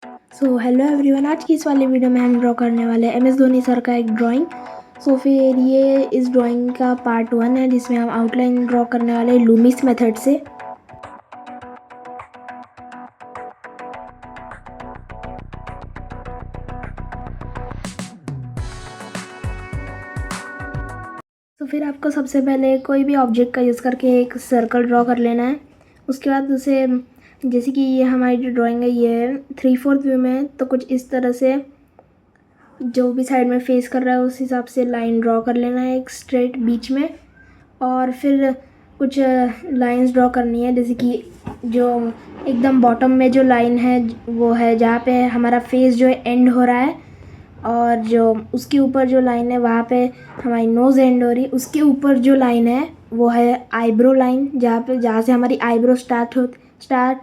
So hello everyone, आज की इस वाले वीडियो में हम ड्रॉ करने वाले हैं MS धोनी सर का एक ड्राइंग। सो फिर ये इस ड्राइंग का पार्ट 1 है, जिसमें हम आउटलाइन ड्रॉ करने वाले हैं लूमिस मेथड से। तो फिर आपको सबसे पहले कोई भी ऑब्जेक्ट का यूज़ करके एक सर्कल ड्रॉ कर लेना है। उसके बाद उसे, जैसे कि ये हमारी जो ड्राइंग है ये 3/4 व्यू में है, तो कुछ इस तरह से जो भी साइड में फेस कर रहा है उस हिसाब से लाइन ड्रॉ कर लेना है एक स्ट्रेट बीच में। और फिर कुछ लाइंस ड्रॉ करनी है, जैसे कि जो एकदम बॉटम में जो लाइन है वो है जहाँ पे हमारा फेस जो है एंड हो रहा है, और जो उसके ऊपर जो लाइन है वहाँ पे हमारी नोज़ एंड हो रही है। उसके ऊपर जो लाइन है वो है आईब्रो लाइन, जहाँ से हमारी आईब्रो स्टार्ट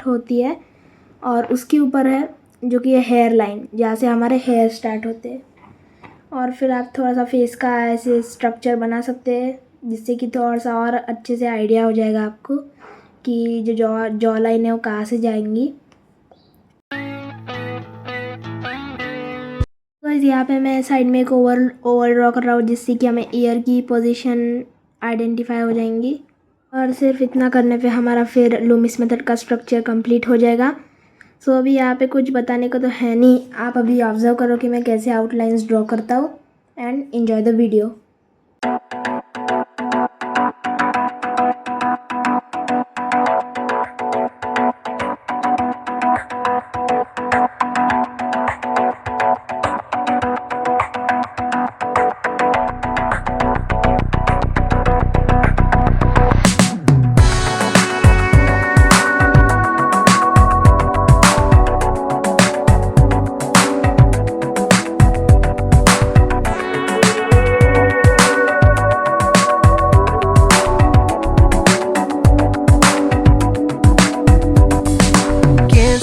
होती है, और उसके ऊपर है जो कि हेयर लाइन, जहाँ से हमारे हेयर स्टार्ट होते हैं। और फिर आप थोड़ा सा फेस का ऐसे स्ट्रक्चर बना सकते हैं, जिससे कि थोड़ा सा और अच्छे से आइडिया हो जाएगा आपको कि जो जॉ लाइन है वो कहाँ से जाएंगी। गाइस, यहाँ पे मैं साइड में एक ओवल ड्रॉ कर रहा हूँ, जिससे कि हमें ईयर की पोजीशन आइडेंटिफाई हो जाएंगी। और सिर्फ इतना करने पे हमारा फिर लूमिस मेथड का स्ट्रक्चर कंप्लीट हो जाएगा। सो अभी यहाँ पे कुछ बताने को तो है नहीं, आप अभी ऑब्जर्व करो कि मैं कैसे आउटलाइंस ड्रॉ करता हूँ, and enjoy the video.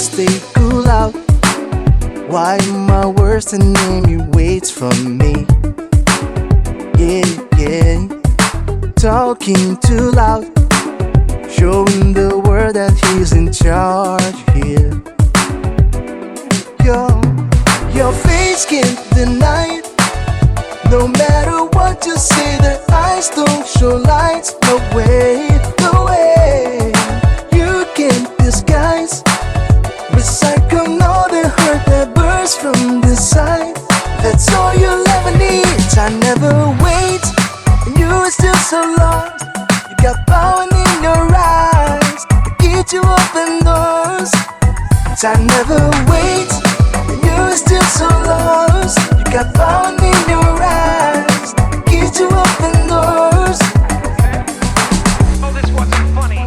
Stay cool out. Why my worst enemy waits for me? Yeah. Talking too loud, showing the world that he's in charge here. Your face can't deny it. No matter what you say, their eyes don't show lights. No way. You can't disguise. Recycle all the hurt that bursts from the side. That's all you'll ever need. I never wait, and you are still so lost. You got power in your eyes to get you open doors. I never wait, and you are still so lost. You got power in your eyes to get you open doors. Oh, this wasn't funny,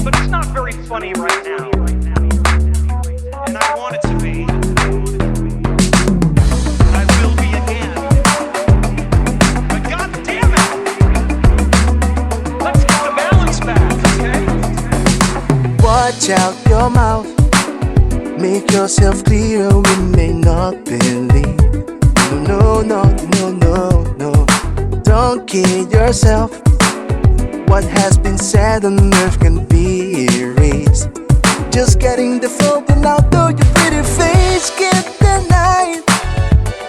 but it's not very funny right now. And I want it to be. I will be again. But God damn it! Let's get the balance back, okay? Watch out your mouth. Make yourself clear, we may not believe. No. Don't kid yourself. What has been said on earth can be erased. Just getting the phone out, though your pretty face can't deny it.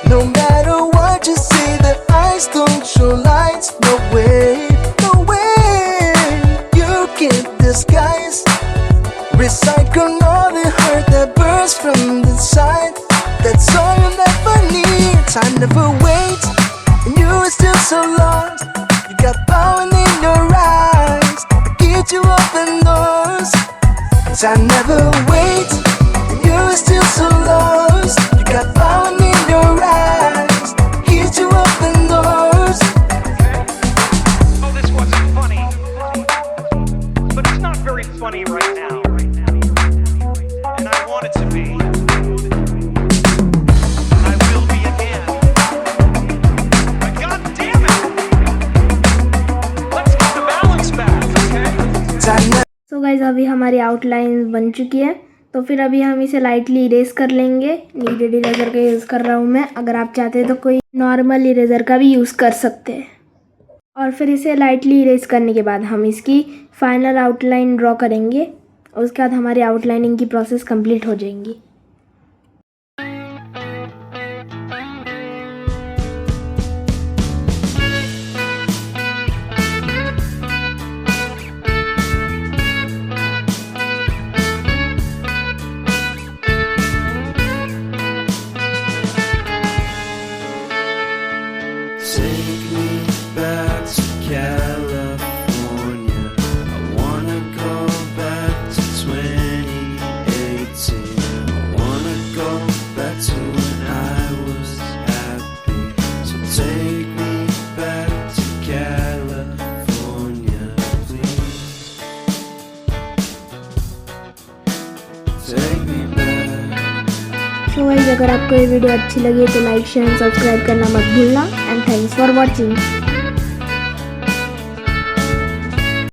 No matter what you say, the eyes don't show lights. No way. You can't disguise. Recycle all the hurt that bursts from the side. That's all you'll ever need. I never wait, and you are still so lost. You got power in your eyes to get you open doors. I never wait, and you are still so lost. You got power in your eyes to get you open doors. Oh, this wasn't funny, but it's not very funny right now. And I want it to be. I will be again. But God damn it! Let's get the balance back, okay? So guys, अभी हमारी outline बन चुकी है, तो फिर अभी हम इसे लाइटली इरेज कर लेंगे। नीडेड इरेजर का यूज़ कर रहा हूँ मैं, अगर आप चाहते हैं तो कोई नॉर्मल इरेजर का भी यूज़ कर सकते हैं। और फिर इसे लाइटली इरेज करने के बाद हम इसकी फाइनल आउटलाइन ड्रॉ करेंगे। और उसके बाद हमारी आउटलाइनिंग की प्रोसेस कंप्लीट हो जाएंगी। Take me back to California. I wanna go back to 2018. I wanna go back to when I was happy. So take me back to California, please. Take me back. So guys, अगर आपको ये video अच्छी लगी तो like share and subscribe करना मत भूलना। And thanks for watching.